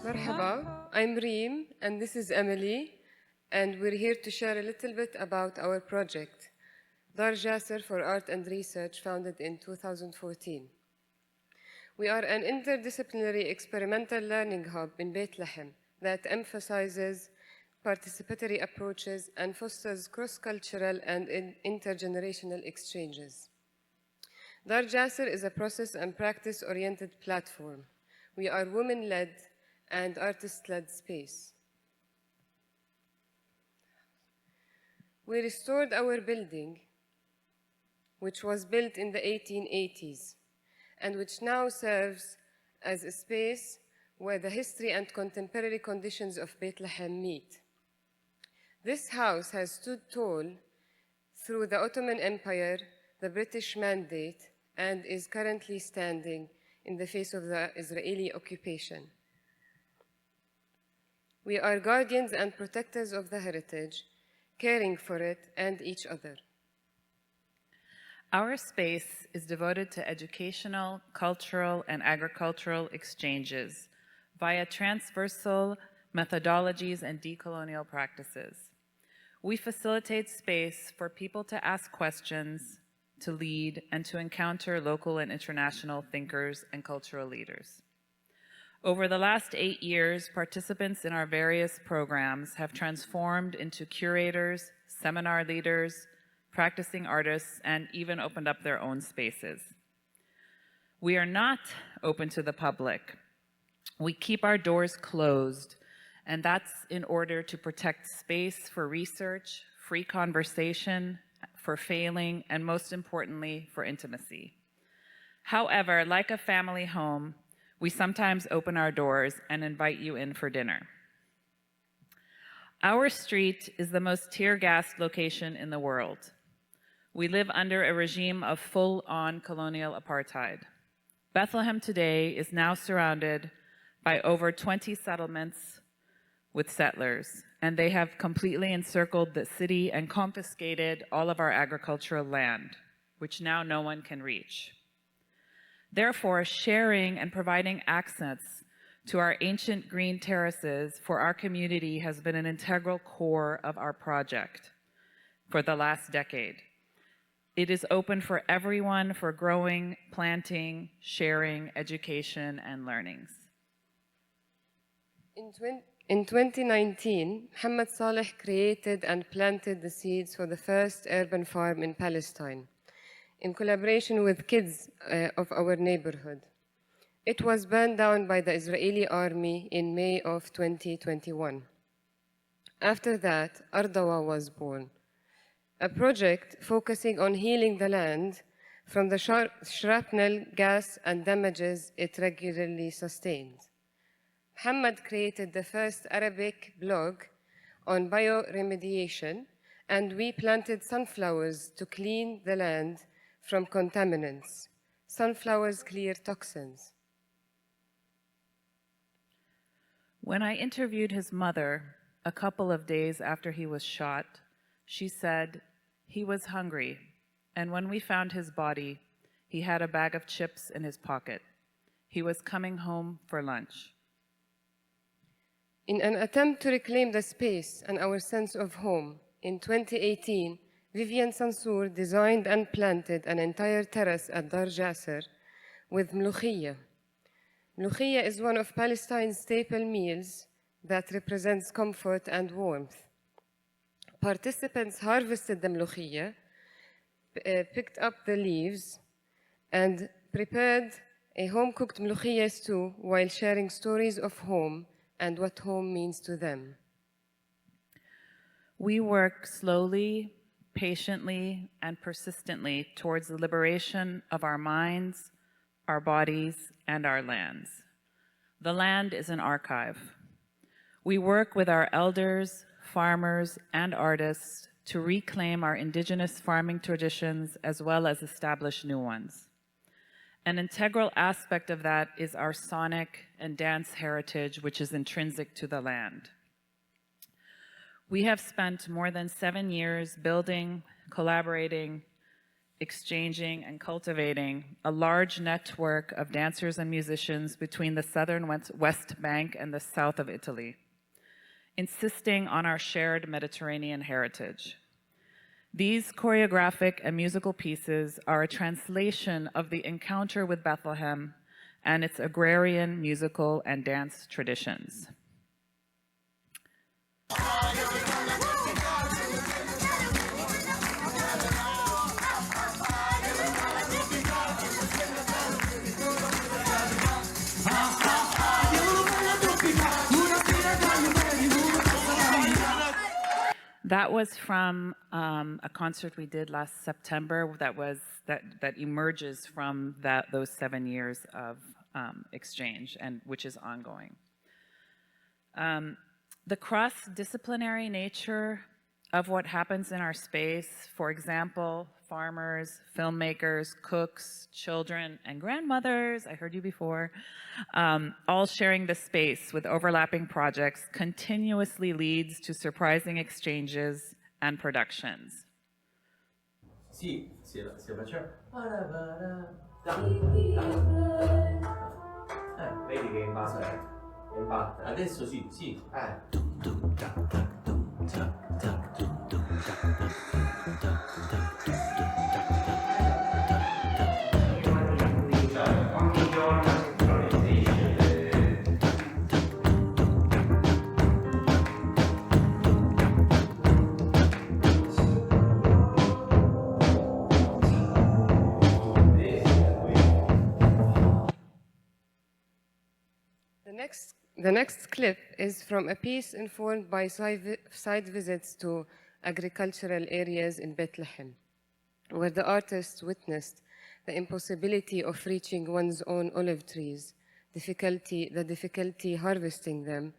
Marhaba, I'm Reem, and this is Emily, and we're here to share a little bit about our project, Dar Jacir for Art and Research, founded in 2014. We are an interdisciplinary experimental learning hub in Bethlehem that emphasizes participatory approaches and fosters cross-cultural and intergenerational exchanges. Dar Jacir is a process and practice-oriented platform. We are women-led and artist-led space. We restored our building, which was built in the 1880s, and which now serves as a space where the history and contemporary conditions of Bethlehem meet. This house has stood tall through the Ottoman Empire, the British Mandate, and is currently standing in the face of the Israeli occupation. We are guardians and protectors of the heritage, caring for it and each other. Our space is devoted to educational, cultural, and agricultural exchanges via transversal methodologies and decolonial practices. We facilitate space for people to ask questions, to lead, and to encounter local and international thinkers and cultural leaders. Over the last 8 years, participants in our various programs have transformed into curators, seminar leaders, practicing artists, and even opened up their own spaces. We are not open to the public. We keep our doors closed, and that's in order to protect space for research, free conversation, for failing, and most importantly, for intimacy. However, like a family home, we sometimes open our doors and invite you in for dinner. Our street is the most tear-gassed location in the world. We live under a regime of full-on colonial apartheid. Bethlehem today is now surrounded by over 20 settlements with settlers, and they have completely encircled the city and confiscated all of our agricultural land, which now no one can reach. Therefore, sharing and providing access to our ancient green terraces for our community has been an integral core of our project for the last decade. It is open for everyone for growing, planting, sharing, education, and learnings. In 2019, Mohammed Saleh created and planted the seeds for the first urban farm in Palestine, in collaboration with kids of our neighborhood. It was burned down by the Israeli army in May of 2021. After that, Ardawa was born, a project focusing on healing the land from the shrapnel, gas, and damages it regularly sustained. Mohammed created the first Arabic blog on bioremediation, and we planted sunflowers to clean the land from contaminants. Sunflowers clear toxins. When I interviewed his mother a couple of days after he was shot, she said he was hungry, and when we found his body, he had a bag of chips in his pocket. He was coming home for lunch. In an attempt to reclaim the space and our sense of home, in 2018, Vivian Sansour designed and planted an entire terrace at Dar Jacir with mlokhiyya. Mlokhiyya is one of Palestine's staple meals that represents comfort and warmth. Participants harvested the mlokhiyya, picked up the leaves, and prepared a home-cooked mlokhiyya stew while sharing stories of home and what home means to them. We work slowly, patiently, and persistently towards the liberation of our minds, our bodies, and our lands. The land is an archive. We work with our elders, farmers, and artists to reclaim our indigenous farming traditions as well as establish new ones. An integral aspect of that is our sonic and dance heritage, which is intrinsic to the land. We have spent more than 7 years building, collaborating, exchanging, and cultivating a large network of dancers and musicians between the southern West Bank and the south of Italy, insisting on our shared Mediterranean heritage. These choreographic and musical pieces are a translation of the encounter with Bethlehem and its agrarian musical and dance traditions. That was from a concert we did last September that emerges from those 7 years of exchange, and which is ongoing. The cross-disciplinary nature of what happens in our space, for example, farmers, filmmakers, cooks, children, and grandmothers, I heard you before, all sharing the space with overlapping projects, continuously leads to surprising exchanges and productions. Sì, si faceva. Vedi che imbatte. Adesso sì, sì. The next clip is from a piece informed by side visits to agricultural areas in Bethlehem, where the artists witnessed the impossibility of reaching one's own olive trees, the difficulty harvesting them,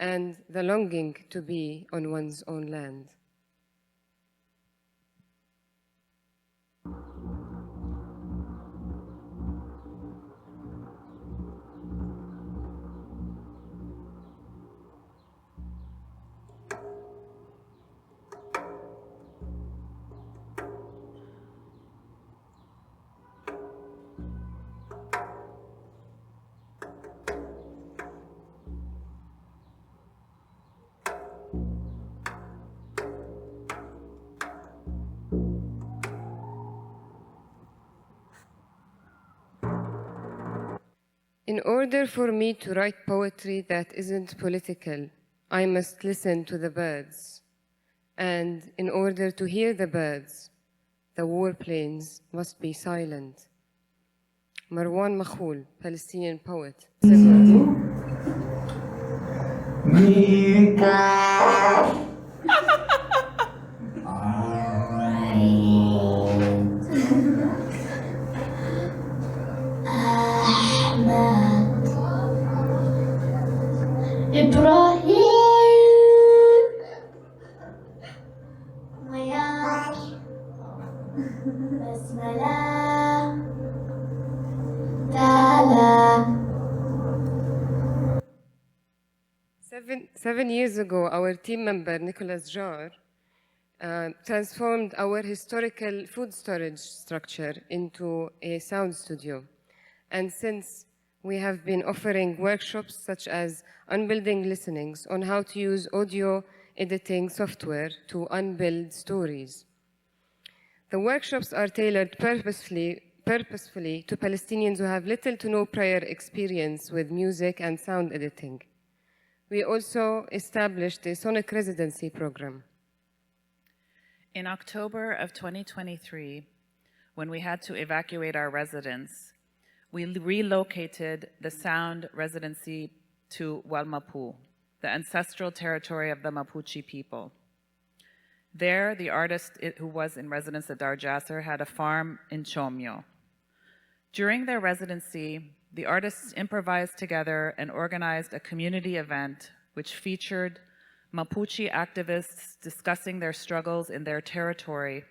and the longing to be on one's own land. In order for me to write poetry that isn't political, I must listen to the birds. And in order to hear the birds, the warplanes must be silent. Marwan Makhoul, Palestinian poet. Seven years ago, our team member, Nicholas Jar, transformed our historical food storage structure into a sound studio. And since we have been offering workshops such as unbuilding listenings on how to use audio editing software to unbuild stories. The workshops are tailored purposefully to Palestinians who have little to no prior experience with music and sound editing. We also established a sonic residency program. In October of 2023, when we had to evacuate our residence, we relocated the sound residency to Walmapu, the ancestral territory of the Mapuche people. There, the artist who was in residence at Dar Jacir had a farm in Chomyo. During their residency, the artists improvised together and organized a community event which featured Mapuche activists discussing their struggles in their territory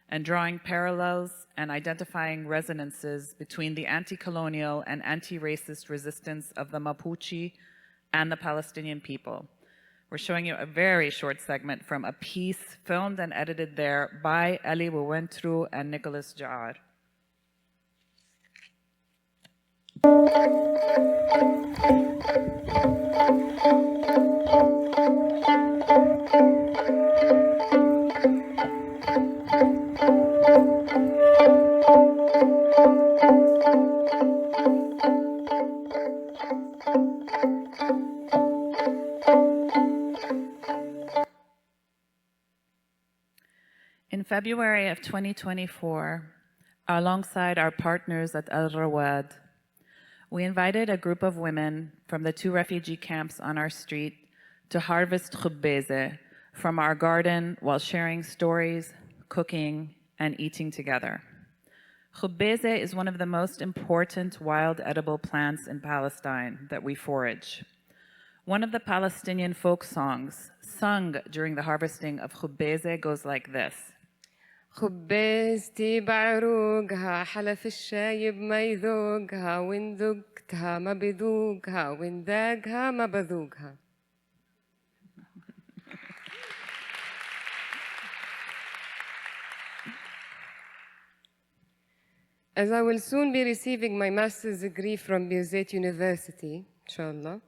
and drawing parallels and identifying resonances between the anti-colonial and anti-racist resistance of the Mapuche and the Palestinian people, We're showing you a very short segment from a piece filmed and edited there by Ali Wawentru and Nicholas Jacir. In February of 2024, alongside our partners at Al Rawad, we invited a group of women from the 2 refugee camps on our street to harvest khubbeze from our garden while sharing stories, cooking, and eating together. Khubbeze is one of the most important wild edible plants in Palestine that we forage. One of the Palestinian folk songs sung during the harvesting of khubbeze goes like this. خبزتي بعروقها حلف الشايب ما يذوقها وإن ذقتها ما بذوقها وإن ذاقها ما بذوقها. As I will soon be receiving my master's degree from Birzeit University, inshallah,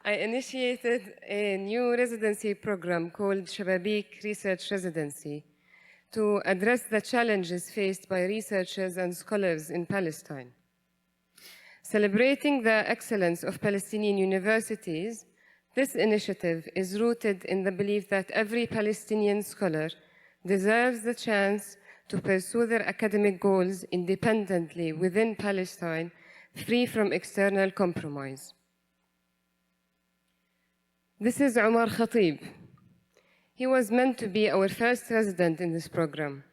I initiated a new residency program called Shababik Research Residency to address the challenges faced by researchers and scholars in Palestine. Celebrating the excellence of Palestinian universities, this initiative is rooted in the belief that every Palestinian scholar deserves the chance to pursue their academic goals independently within Palestine, free from external compromise. This is Umar Khatib. He was meant to be our first resident in this program.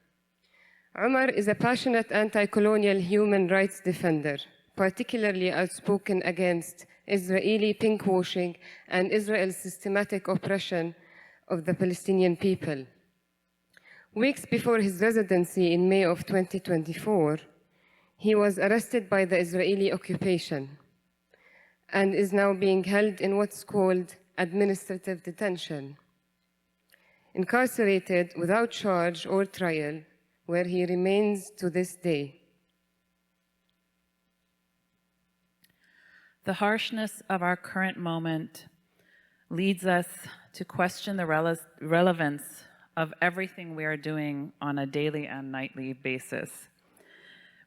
Umar is a passionate anti-colonial human rights defender, particularly outspoken against Israeli pinkwashing and Israel's systematic oppression of the Palestinian people. Weeks before his residency in May of 2024, he was arrested by the Israeli occupation and is now being held in what's called administrative detention, incarcerated without charge or trial, where he remains to this day. The harshness of our current moment leads us to question the relevance of everything we are doing on a daily and nightly basis.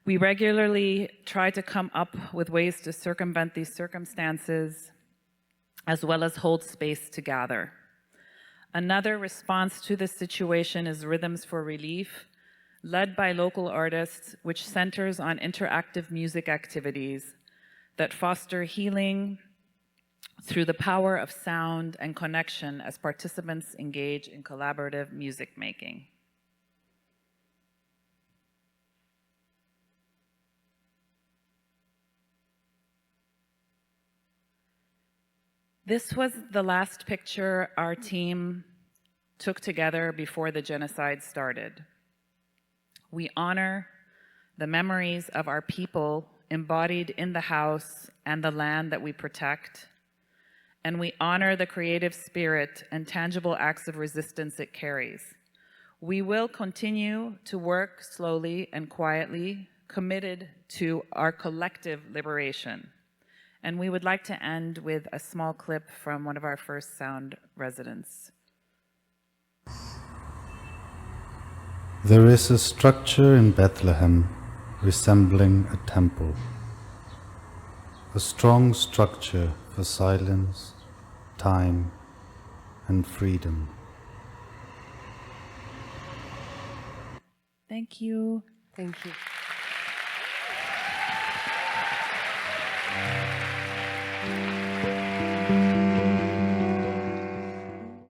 We regularly try to come up with ways to circumvent these circumstances, as well as hold space to gather. Another response to this situation is Rhythms for Relief, led by local artists, which centers on interactive music activities that foster healing through the power of sound and connection as participants engage in collaborative music making. This was the last picture our team took together before the genocide started. We honor the memories of our people embodied in the house and the land that we protect, and we honor the creative spirit and tangible acts of resistance it carries. We will continue to work slowly and quietly, committed to our collective liberation. And we would like to end with a small clip from one of our first sound residents. There is a structure in Bethlehem resembling a temple, a strong structure for silence, time, and freedom. Thank you. Thank you.